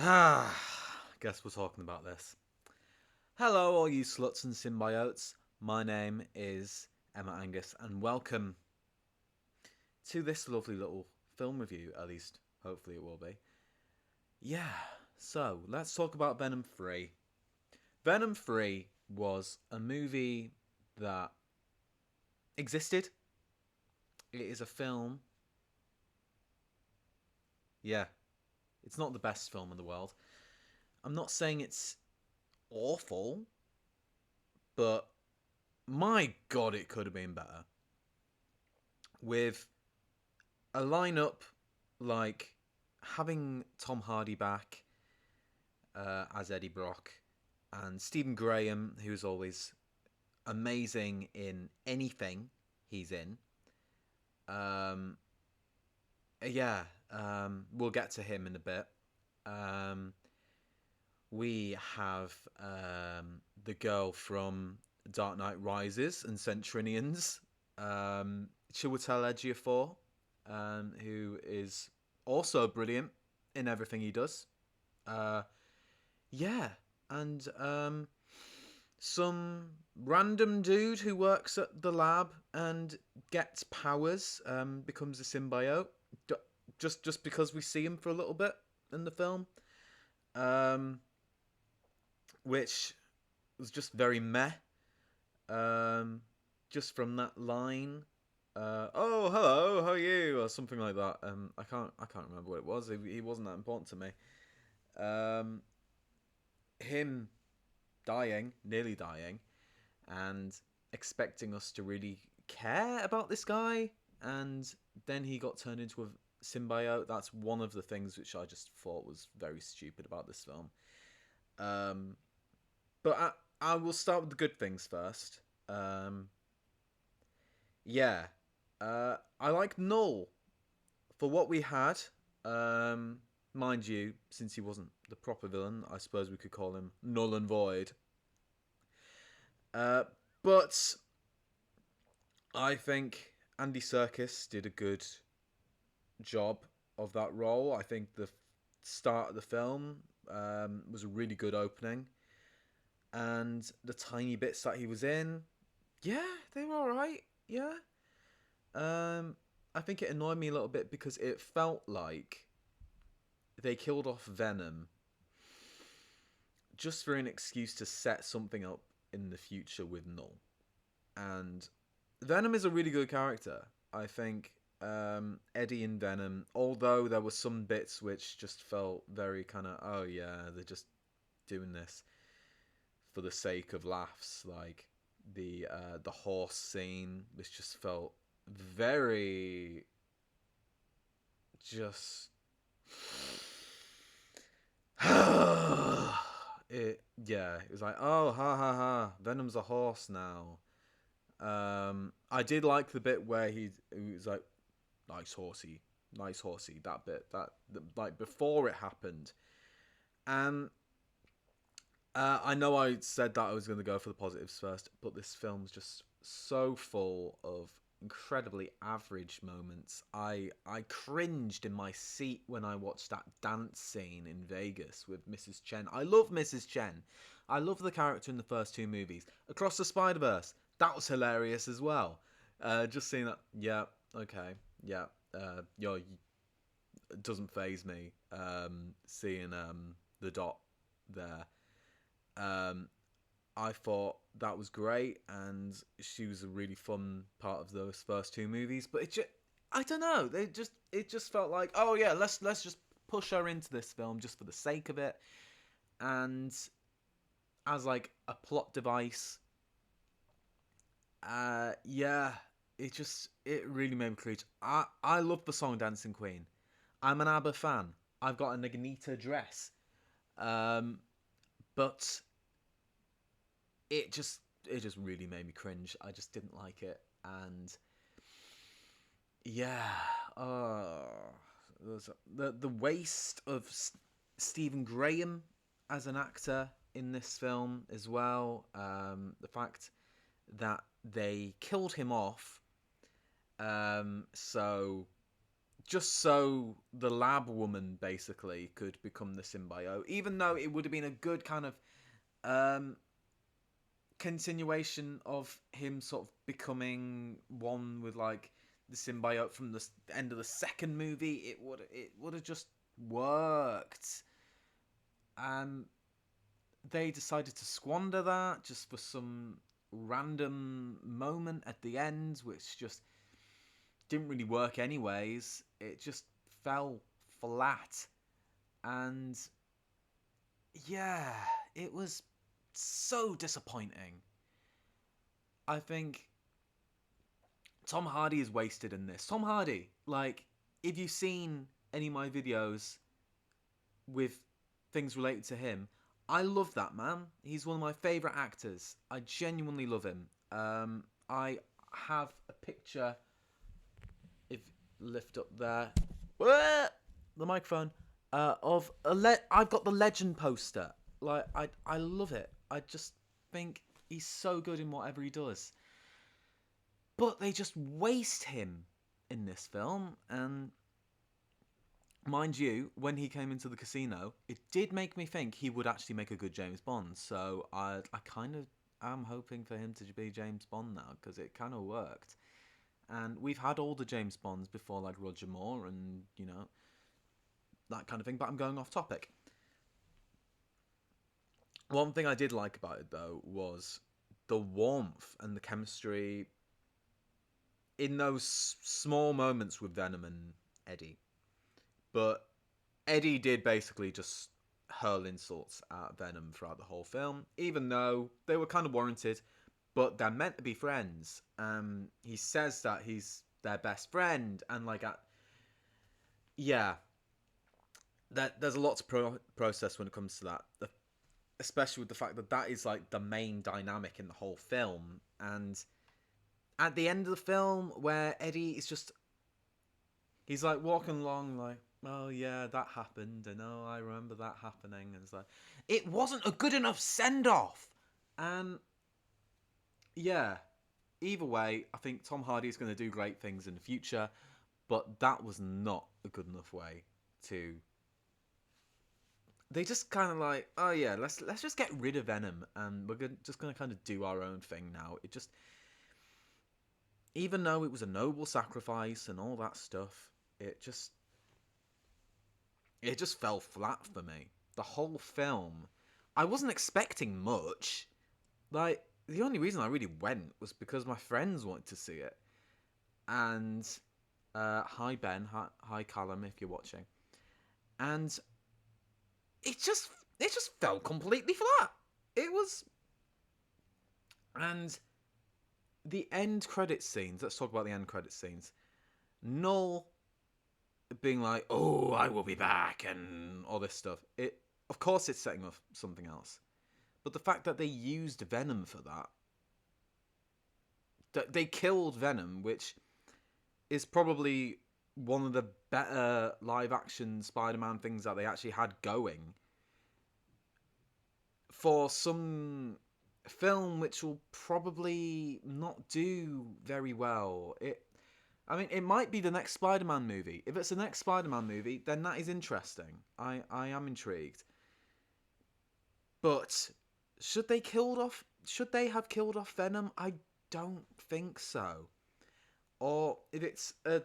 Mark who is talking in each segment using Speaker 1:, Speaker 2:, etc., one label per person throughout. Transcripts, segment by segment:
Speaker 1: Guess we're talking about this. Hello, all you sluts and symbiotes. My name is Emma Angus, and welcome to this lovely little film review. At least, hopefully, it will be. Yeah, so let's talk about Venom 3. Venom 3 was a movie that existed. It is a film. Yeah, it's not the best film in the world. I'm not saying it's awful, but my god, it could have been better. With a lineup like having Tom Hardy back as Eddie Brock and Stephen Graham, who's always amazing in anything he's in. Um, yeah, we'll get to him in a bit. Um, we have the girl from Dark Knight Rises and Centurions, Chiwetel Ejiofor, who is also brilliant in everything he does. Uh, yeah, and some random dude who works at the lab and gets powers, becomes a symbiote, d- just because we see him for a little bit in the film, um, which was just very meh. Um, just from that line, "Oh, hello, how are you?" or something like that. I can't remember what it was. He wasn't that important to me. Um, him dying, nearly dying, and expecting us to really care about this guy, and then he got turned into a symbiote. That's one of the things which I just thought was very stupid about this film. Um, but I will start with the good things first. Um, yeah, I like Null for what we had. Um, mind you, since he wasn't the proper villain, I suppose we could call him Null and Void. Uh, but I think Andy Serkis did a good job of that role. I think the start of the film was a really good opening, and the tiny bits that he was in, yeah, they were all right. Yeah, I think it annoyed me a little bit because it felt like they killed off Venom just for an excuse to set something up in the future with Null. And Venom is a really good character. I think Eddie and Venom, although there were some bits which just felt very kind of, oh yeah, they're just doing this for the sake of laughs, like the horse scene, which just felt very just it was like, oh, ha ha ha, Venom's a horse now. I did like the bit where he was like, nice horsey, that bit, like before it happened. And I know I said that I was going to go for the positives first, but this film's just so full of incredibly average moments. I cringed in my seat when I watched that dance scene in Vegas with Mrs. Chen. I love Mrs. Chen. I love the character in the first two movies. Across the Spider-Verse, that was hilarious as well. Just seeing that, yeah, okay, yeah, it doesn't phase me. Seeing the dot there. Um, I thought that was great, and she was a really fun part of those first two movies. But I don't know, it just felt like, oh yeah, let's just push her into this film just for the sake of it, and as like a plot device. Yeah, it really made me cringe. I love the song Dancing Queen. I'm an ABBA fan. I've got a Naginita dress. Um, but it just really made me cringe. I just didn't like it, and yeah, uh, the waste of Stephen Graham as an actor in this film as well. The fact that they killed him off, so just so the lab woman basically could become the symbiote, even though it would have been a good kind of um, continuation of him sort of becoming one with like the symbiote from the end of the second movie. It would have just worked, and they decided to squander that just for some random moment at the end, which just didn't really work anyways. It just fell flat, and yeah, it was so disappointing. I think Tom Hardy is wasted in this. Tom Hardy, like, if you've seen any of my videos with things related to him, I love that man. He's one of my favourite actors. I genuinely love him. I have a picture, if lift up there, the microphone, of I've got the Legend poster. Like, I love it. I just think he's so good in whatever he does. But they just waste him in this film, and mind you, when he came into the casino, it did make me think he would actually make a good James Bond. So I kind of am hoping for him to be James Bond now, because it kind of worked. And we've had all the James Bonds before, like Roger Moore and, that kind of thing. But I'm going off topic. One thing I did like about it, though, was the warmth and the chemistry in those small moments with Venom and Eddie. But Eddie did basically just hurl insults at Venom throughout the whole film, even though they were kind of warranted, but they're meant to be friends. He says that he's their best friend, and yeah, there's a lot to process when it comes to that, especially with the fact that that is like the main dynamic in the whole film. And at the end of the film, where Eddie is just, he's like walking along like, oh yeah, that happened, and oh, I remember that happening, and it's like, it wasn't a good enough send-off. And yeah, either way, I think Tom Hardy is going to do great things in the future, but that was not a good enough way to. They just kind of like, oh yeah, let's just get rid of Venom, and we're just going to kind of do our own thing now. It just, even though it was a noble sacrifice and all that stuff, it just fell flat for me. The whole film, I wasn't expecting much. Like, the only reason I really went was because my friends wanted to see it. And hi Ben, hi Callum, if you're watching. And it just fell completely flat. It was, and the end credit scenes. Let's talk about the end credit scenes. Null being like, "Oh, I will be back," and all this stuff. Of course, it's setting up something else, but the fact that they used Venom for that they killed Venom, which is probably one of the better live-action Spider-Man things that they actually had going, for some film which will probably not do very well. I mean, it might be the next Spider-Man movie. If it's the next Spider-Man movie, then that is interesting. I am intrigued. But should they have killed off Venom? I don't think so. Or if it's a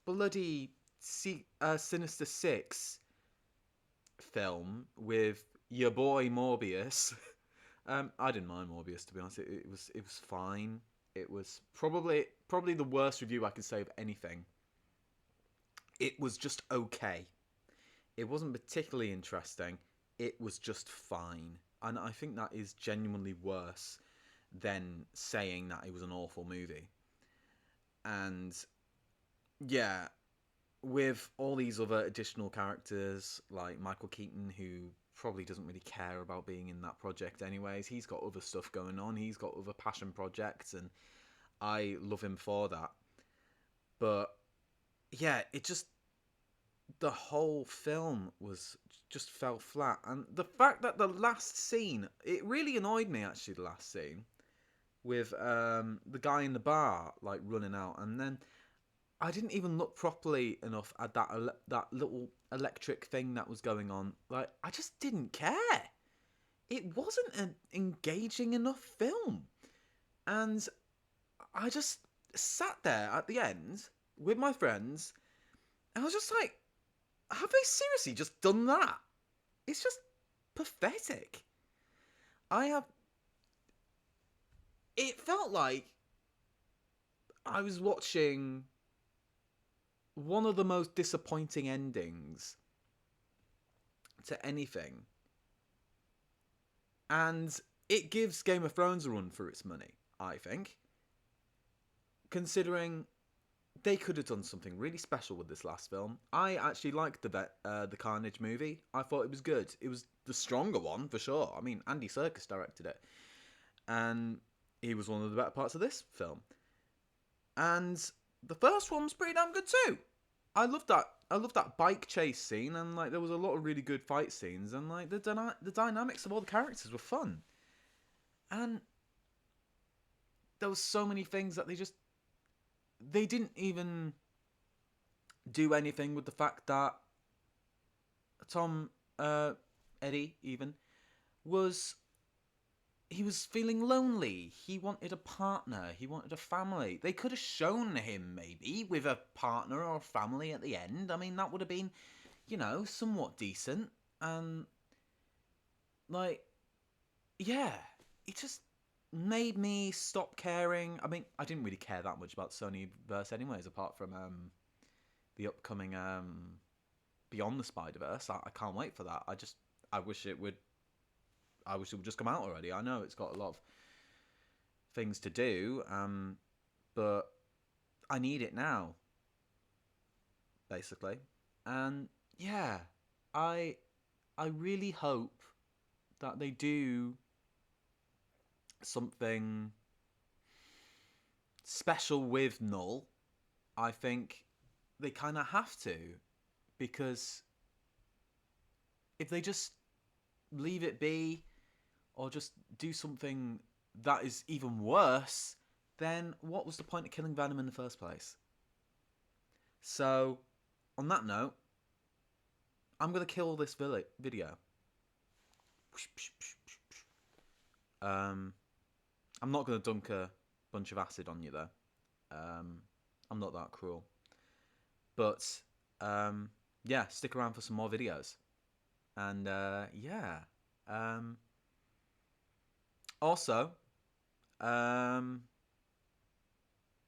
Speaker 1: bloody Sinister Six film with your boy Morbius. I didn't mind Morbius, to be honest. It was fine. It was probably the worst review I could say of anything. It was just okay. It wasn't particularly interesting. It was just fine. And I think that is genuinely worse than saying that it was an awful movie. And yeah, with all these other additional characters, like Michael Keaton, who probably doesn't really care about being in that project anyways. He's got other stuff going on. He's got other passion projects, and I love him for that. But yeah, the whole film just fell flat. And the fact that the last scene, it really annoyed me actually, the last scene with the guy in the bar like running out, and then I didn't even look properly enough at that little electric thing that was going on. Like, I just didn't care. It wasn't an engaging enough film, and I just sat there at the end with my friends, and I was just like, have they seriously just done that? It's just pathetic. I have. It felt like I was watching one of the most disappointing endings to anything. And it gives Game of Thrones a run for its money, I think. Considering they could have done something really special with this last film. I actually liked the Carnage movie. I thought it was good. It was the stronger one, for sure. I mean, Andy Serkis directed it. And he was one of the better parts of this film. And the first one was pretty damn good too. I loved that. I loved that bike chase scene, and like there was a lot of really good fight scenes, and like the dynamics of all the characters were fun. And there was so many things that they didn't even do anything with the fact that Tom Eddie even was he was feeling lonely. He wanted a partner. He wanted a family. They could have shown him maybe with a partner or a family at the end. I mean, that would have been, somewhat decent. And like, yeah, it just made me stop caring. I mean, I didn't really care that much about Sony Verse anyways, apart from the upcoming Beyond the Spider-Verse. I can't wait for that. I wish it would just come out already. I know it's got a lot of things to do, but I need it now, basically. And yeah, I I really hope that they do something special with Null. I think they kind of have to, because if they just leave it be or just do something that is even worse, then what was the point of killing Venom in the first place? So, on that note, I'm going to kill this video. I'm not going to dunk a bunch of acid on you, though. I'm not that cruel. But, yeah, stick around for some more videos. And, yeah. Also, yeah,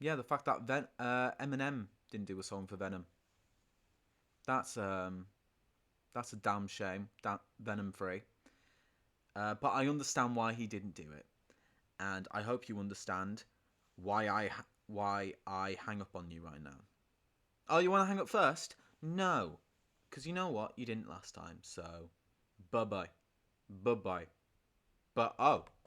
Speaker 1: the fact that Eminem didn't do a song for Venom. That's a damn shame. Venom free. But I understand why he didn't do it, and I hope you understand why I hang up on you right now. Oh, you want to hang up first? No, because you know what? You didn't last time. So, bye bye, bye bye. But oh.